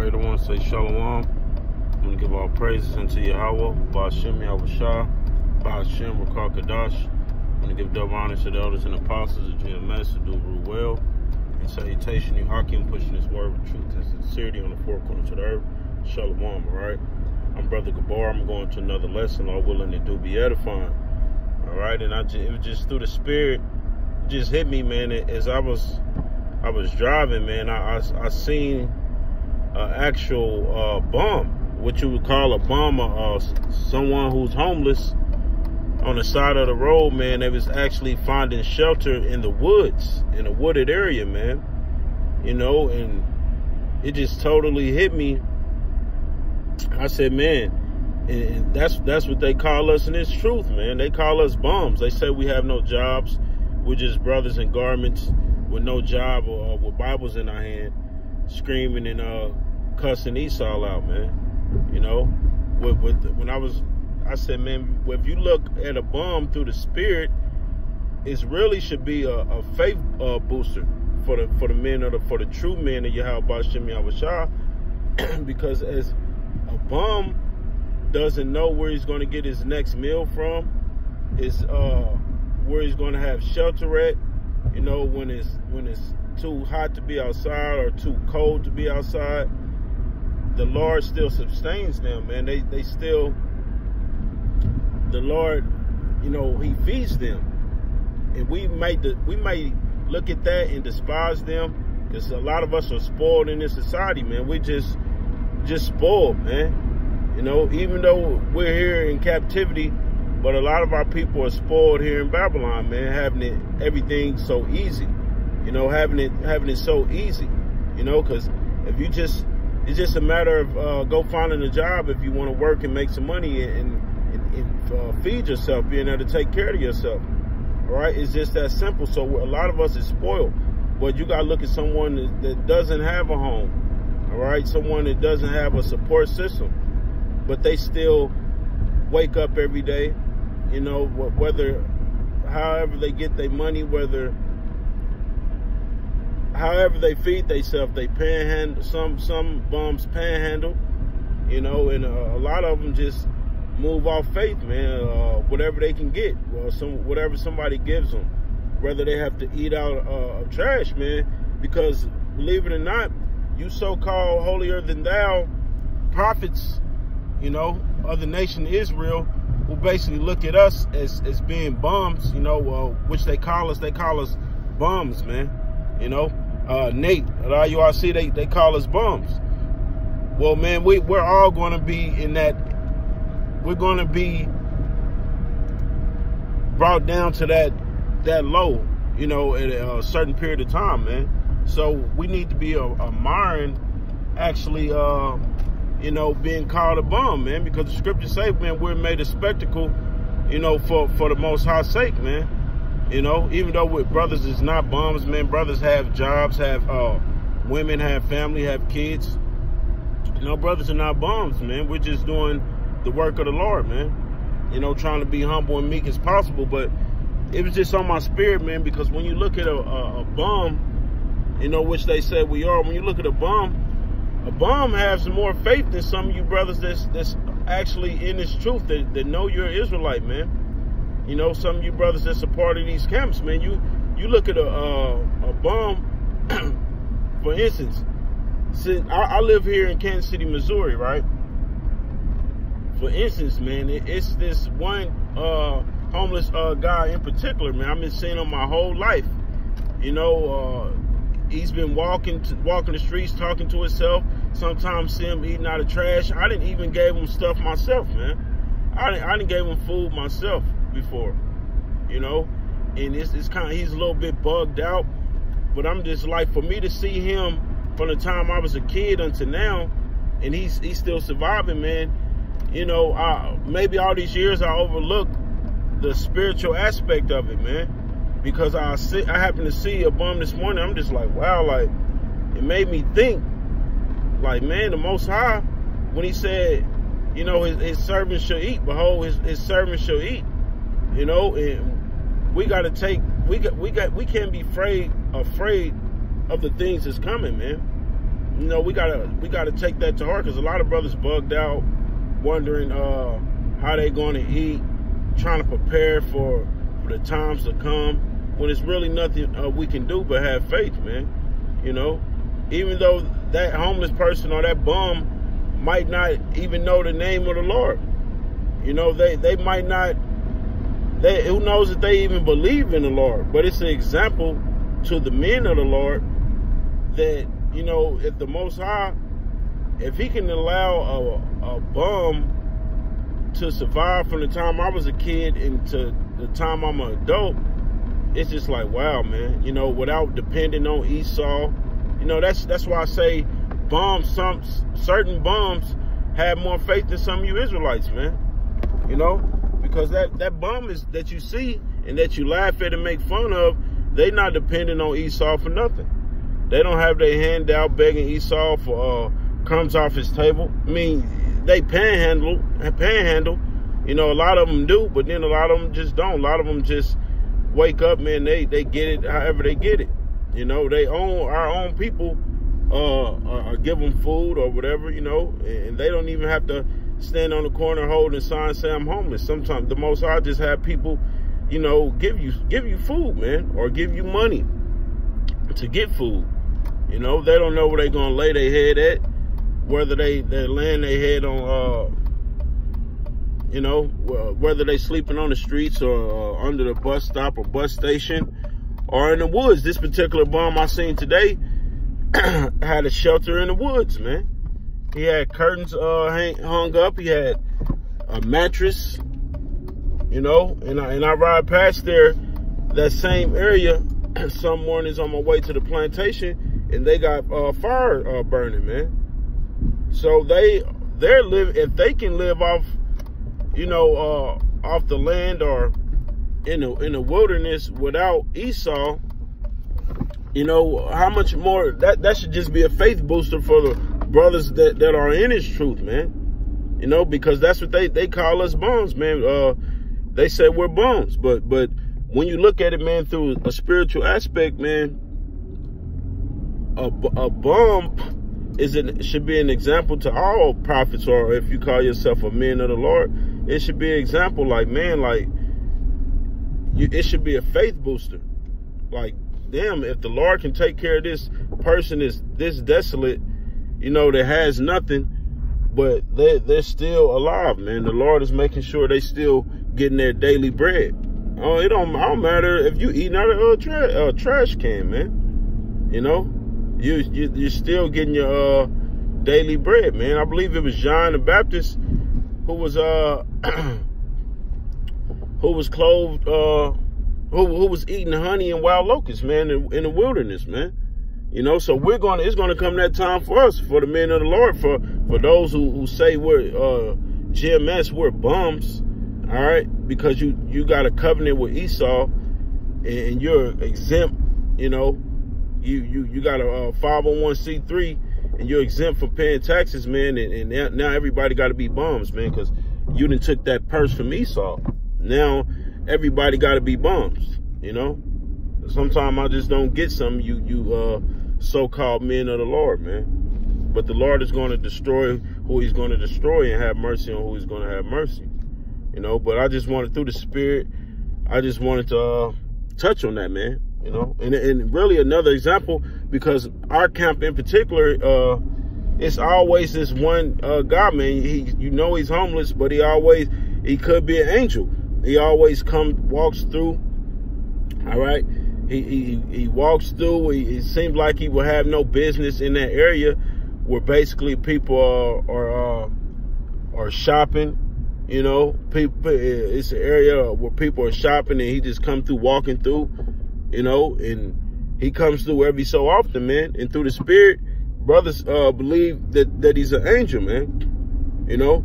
Alright, I want to say Shalom. I'm going to give all praises unto Yahweh, Ba'ashem Yahushua, Ba'ashem Rakar Kadash. I'm going to give double honor to the elders and apostles of GMS who do rule well. In salutation, you Hakim, pushing this word with truth and sincerity on the four corners of the earth. Shalom, alright? I'm Brother Gabar. I'm going to another lesson, all willing to do be edifying. Alright, and it was just through the spirit, it just hit me, man. As I was driving, man, I seen an actual bum, what you would call a bum, someone who's homeless on the side of the road, man. They was actually finding shelter in the woods, in a wooded area, man. You know, and it just totally hit me. I said, man, and that's what they call us, and it's truth, man. They call us bums. They say we have no jobs. We're just brothers in garments with no job or with Bibles in our hand, screaming and cussing Esau out, man. You know, I said, man, if you look at a bum through the spirit, it really should be a faith booster for the men for the true men of Yahweh Ba'ashem Yahushua, because as a bum doesn't know where he's going to get his next meal from, is where he's going to have shelter at. You know, when it's too hot to be outside or too cold to be outside, the Lord still sustains them, man. They still, the Lord, you know, He feeds them, and we might look at that and despise them, because a lot of us are spoiled in this society, man. We just spoiled, man. You know, even though we're here in captivity, but a lot of our people are spoiled here in Babylon, man, having everything so easy. You know, having it so easy. You know, because it's just a matter of go finding a job if you want to work and make some money and feed yourself, being able to take care of yourself. All right, it's just that simple. So a lot of us is spoiled, but you gotta look at someone that doesn't have a home. All right, someone that doesn't have a support system, but they still wake up every day. You know, however they get their money, however they feed themselves, they panhandle. Some bums panhandle, you know, and a lot of them just move off faith, man. Whatever they can get, whatever somebody gives them, whether they have to eat out of trash, man. Because believe it or not, you so-called holier than thou prophets, you know, of the nation of Israel, who basically look at us as being bums, you know, which they call us bums, man. You know, Nate at IURC, they call us bums. Well, man, we're all going to be in that. We're going to be brought down to that low, you know, at a certain period of time, man. So we need to be admiring, actually, you know, being called a bum, man, because the scriptures say, man, we're made a spectacle, you know, for the Most High's sake, man. You know, even though with brothers is not bums, man. Brothers have jobs, have women, have family, have kids. You know, brothers are not bums, man. We're just doing the work of the Lord, man. You know, trying to be humble and meek as possible. But it was just on my spirit, man, because when you look at a bum, you know, which they said we are, when you look at a bum has more faith than some of you brothers that's actually in this truth, that know you're an Israelite, man. You know, some of you brothers that's a part of these camps, man, you look at a bum, for instance, I live here in Kansas City, Missouri, right? For instance, man, it's this one homeless guy in particular, man. I've been seeing him my whole life. You know, he's been walking the streets, talking to himself. Sometimes see him eating out of trash. I didn't even gave him stuff myself, man. I didn't gave him food myself before, you know. And it's kind of, he's a little bit bugged out. But I'm just like, for me to see him from the time I was a kid until now, and he's still surviving, man. You know, maybe all these years I overlooked the spiritual aspect of it, man. Because I happened to see a bum this morning. I'm just like, wow, like, it made me think, like, man, the Most High, when He said, you know, his servants shall eat, behold, his servants shall eat. You know, and we got to take, we can't be afraid of the things that's coming, man. you know, we gotta take that to heart, because a lot of brothers bugged out, wondering how they going to eat, trying to prepare for the times to come, when it's really nothing we can do but have faith, man. You know, even though that homeless person or that bum might not even know the name of the Lord, you know, they might not. Who knows if they even believe in the Lord? But it's an example to the men of the Lord that, you know, if the Most High, if he can allow a bum to survive from the time I was a kid into the time I'm an adult, it's just like, wow, man, you know, without depending on Esau. You know, that's why I say certain bums have more faith than some of you Israelites, man. You know, because that bum that you see and that you laugh at and make fun of, they not depending on Esau for nothing. They don't have their hand out begging Esau for crumbs off his table. I mean, they panhandle. You know, a lot of them do, but then a lot of them just don't. A lot of them just wake up, man. They get it however they get it. You know, our own people are give them food or whatever, you know, and they don't even have to stand on the corner holding a sign saying I'm homeless. Sometimes the Most High just have people, you know, give you food, man, or give you money to get food. You know, they don't know where they're gonna lay their head at, whether they laying their head on you know, whether they sleeping on the streets or under the bus stop or bus station or in the woods. This particular bum I seen today had a shelter in the woods, man. He had curtains hung up. He had a mattress, you know, and I ride past there, that same area, some mornings on my way to the plantation, and they got fire burning, man. So they're living, if they can live off, you know, off the land or in the wilderness without Esau, you know, how much more that should just be a faith booster for the brothers that are in his truth, man. You know, because that's what they call us bums, man. They say we're bums, but when you look at it, man, through a spiritual aspect, man, a bum should be an example to all prophets, or if you call yourself a man of the Lord, it should be an example, like, man, like, it should be a faith booster. Like, damn, if the Lord can take care of this person is this desolate, you know, that has nothing, but they're still alive, man. The Lord is making sure they still getting their daily bread. Oh, it don't matter if you eating out of a trash can, man. You know, you're still getting your daily bread, man. I believe it was John the Baptist who was clothed, who was eating honey and wild locusts, man, in the wilderness, man. You know, so it's gonna come that time for us, for the men of the Lord, for those who say we're GMS, we're bums, all right, because you got a covenant with Esau and you're exempt. You know, you got a 501c3 and you're exempt from paying taxes, man, and now everybody got to be bums, man, because you done took that purse from Esau. Now everybody got to be bums, you know. Sometimes I just don't get some you so-called men of the Lord, man. But the Lord is going to destroy who he's going to destroy and have mercy on who he's going to have mercy, you know. But I just wanted, through the Spirit, I just wanted to touch on that, man, you know. And really another example, because our camp in particular, it's always this one guy, man. You know, he's homeless, but he could be an angel. He always walks through, all right. He walks through. It seems like he will have no business in that area, where basically people are shopping. You know, it's an area where people are shopping, and he just come through, walking through. You know, and he comes through every so often, man. And through the Spirit, brothers believe that he's an angel, man. You know,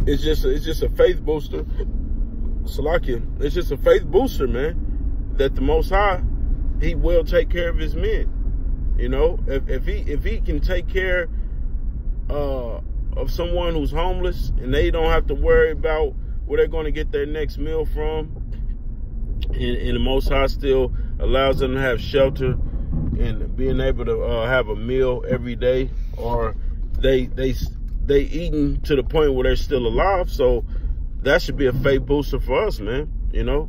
it's just a faith booster. Salakia, it's just a faith booster, man. That the Most High, he will take care of his men. You know, if he can take care of someone who's homeless, and they don't have to worry about where they're going to get their next meal from, and the Most High still allows them to have shelter and being able to have a meal every day or they eating to the point where they're still alive. So that should be a faith booster for us, man, you know.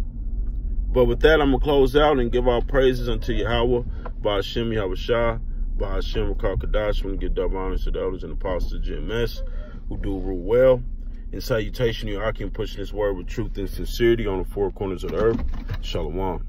But with that, I'm going to close out and give our praises unto Yahweh, Ba'ashem Yahushua, Ba'ashem Rakakadash. We give double honors to the elders and apostles of GMS who do rule well. In salutation, you are pushing this word with truth and sincerity on the four corners of the earth. Shalom.